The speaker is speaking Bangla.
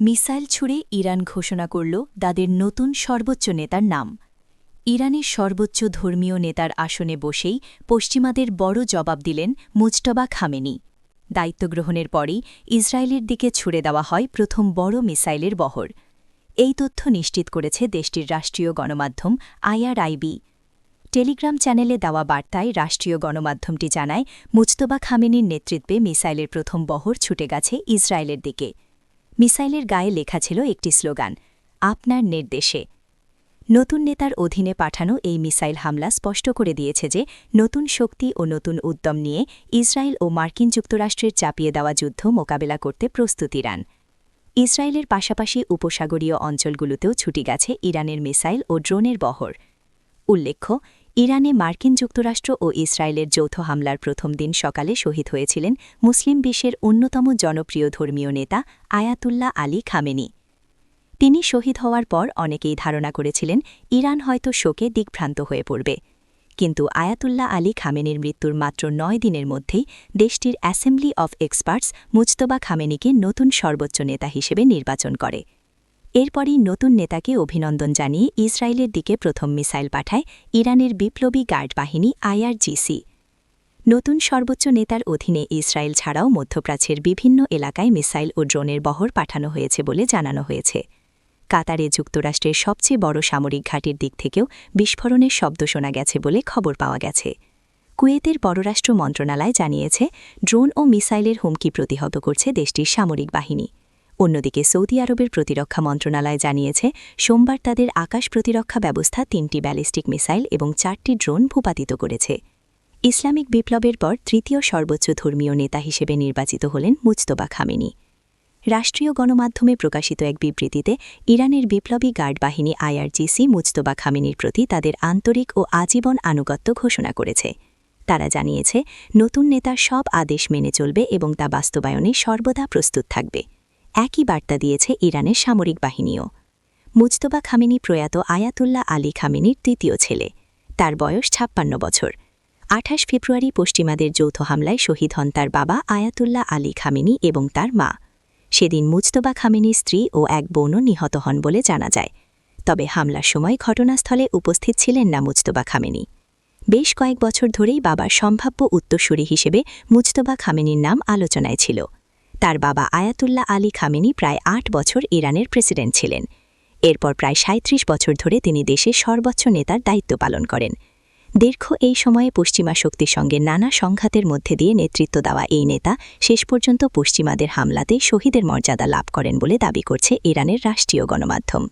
মিসাইল ছুড়ে ইরান ঘোষণা করল তাদের নতুন সর্বোচ্চ নেতার নাম। ইরানের সর্বোচ্চ ধর্মীয় নেতার আসনে বসেই পশ্চিমাদের বড় জবাব দিলেন মুজতবা খামেনি। দায়িত্ব গ্রহণের পরই ইসরায়েলের দিকে ছুড়ে দেওয়া হয় প্রথম বড় মিসাইলের বহর। এই তথ্য নিশ্চিত করেছে দেশটির রাষ্ট্রীয় গণমাধ্যম IRIB। টেলিগ্রাম চ্যানেলে দেওয়া বার্তায় রাষ্ট্রীয় গণমাধ্যমটি জানায়, মুজতবা খামেনির নেতৃত্বে মিসাইলের প্রথম বহর ছুটে গেছে ইসরায়েলের দিকে। মিসাইলের গায়ে লেখা ছিল একটি স্লোগান, আপনার নির্দেশে। নতুন নেতার অধীনে পাঠানো এই মিসাইল হামলা স্পষ্ট করে দিয়েছে যে নতুন শক্তি ও নতুন উদ্যম নিয়ে ইসরায়েল ও মার্কিন যুক্তরাষ্ট্রের চাপিয়ে দেওয়া যুদ্ধ মোকাবেলা করতে প্রস্তুত ইরান। ইসরায়েলের পাশাপাশি উপসাগরীয় অঞ্চলগুলোতেও ছুটে গেছে ইরানের মিসাইল ও ড্রোনের বহর। উল্লেখ্য, ইরানে মার্কিন যুক্তরাষ্ট্র ও ইসরায়েলের যৌথ হামলার প্রথম দিন সকালে শহীদ হয়েছিলেন মুসলিম বিশ্বের অন্যতম জনপ্রিয় ধর্মীয় নেতা আয়াতুল্লাহ আলী খামেনি। তিনি শহীদ হওয়ার পর অনেকেই ধারণা করেছিলেন ইরান হয়তো শোকে দিগ্ভ্রান্ত হয়ে পড়বে। কিন্তু আয়াতুল্লাহ আলী খামেনির মৃত্যুর মাত্র ৯ দিনের মধ্যেই দেশটির অ্যাসেম্বলি অব এক্সপার্টস মুজতবা খামেনিকে নতুন সর্বোচ্চ নেতা হিসেবে নির্বাচন করে। এরপরই নতুন নেতাকে অভিনন্দন জানিয়ে ইসরায়েলের দিকে প্রথম মিসাইল পাঠায় ইরানের বিপ্লবী গার্ড বাহিনী IRGC। নতুন সর্বোচ্চ নেতার অধীনে ইসরায়েল ছাড়াও মধ্যপ্রাচ্যের বিভিন্ন এলাকায় মিসাইল ও ড্রোনের বহর পাঠানো হয়েছে বলে জানানো হয়েছে। কাতারে যুক্তরাষ্ট্রের সবচেয়ে বড় সামরিক ঘাঁটির দিক থেকেও বিস্ফোরণের শব্দ শোনা গেছে বলে খবর পাওয়া গেছে। কুয়েতের পররাষ্ট্র মন্ত্রণালয় জানিয়েছে, ড্রোন ও মিসাইলের হুমকি প্রতিহত করছে দেশটির সামরিক বাহিনী। অন্যদিকে সৌদি আরবের প্রতিরক্ষা মন্ত্রণালয় জানিয়েছে, সোমবার তাদের আকাশ প্রতিরক্ষা ব্যবস্থা ৩টি ব্যালিস্টিক মিসাইল এবং 4টি ড্রোন ভূপাতিত করেছে। ইসলামিক বিপ্লবের পর তৃতীয় সর্বোচ্চ ধর্মীয় নেতা হিসেবে নির্বাচিত হলেন মুজতবা খামেনি। রাষ্ট্রীয় গণমাধ্যমে প্রকাশিত এক বিবৃতিতে ইরানের বিপ্লবী গার্ড বাহিনী IRGC মুজতবা খামেনির প্রতি তাদের আন্তরিক ও আজীবন আনুগত্য ঘোষণা করেছে। তারা জানিয়েছে, নতুন নেতা সব আদেশ মেনে চলবে এবং তা বাস্তবায়নে সর্বদা প্রস্তুত থাকবে। একই বার্তা দিয়েছে ইরানের সামরিক বাহিনীও। মুজতবা খামেনি প্রয়াত আয়াতুল্লাহ আলী খামেনির তৃতীয় ছেলে। তার বয়স 56 বছর। 28 ফেব্রুয়ারি পশ্চিমাদের যৌথ হামলায় শহীদ হন তার বাবা আয়াতুল্লাহ আলী খামেনি এবং তার মা। সেদিন মুজতবা খামেনির স্ত্রী ও এক বোনও নিহত হন বলে জানা যায়। তবে হামলার সময় ঘটনাস্থলে উপস্থিত ছিলেন না মুজতবা খামেনি। বেশ কয়েক বছর ধরেই বাবার সম্ভাব্য উত্তরসূরি হিসেবে মুজতবা খামেনির নাম আলোচনায় ছিল। তার বাবা আয়াতুল্লাহ আলী খামেনি প্রায় 8 বছর ইরানের প্রেসিডেন্ট ছিলেন। এরপর প্রায় 37 বছর ধরে তিনি দেশের সর্বোচ্চ নেতার দায়িত্ব পালন করেন। দীর্ঘ এই সময়ে পশ্চিমা শক্তির সঙ্গে নানা সংঘাতের মধ্যে দিয়ে নেতৃত্ব দেওয়া এই নেতা শেষ পর্যন্ত পশ্চিমাদের হামলাতে শহীদের মর্যাদা লাভ করেন বলে দাবি করছে ইরানের রাষ্ট্রীয় গণমাধ্যম।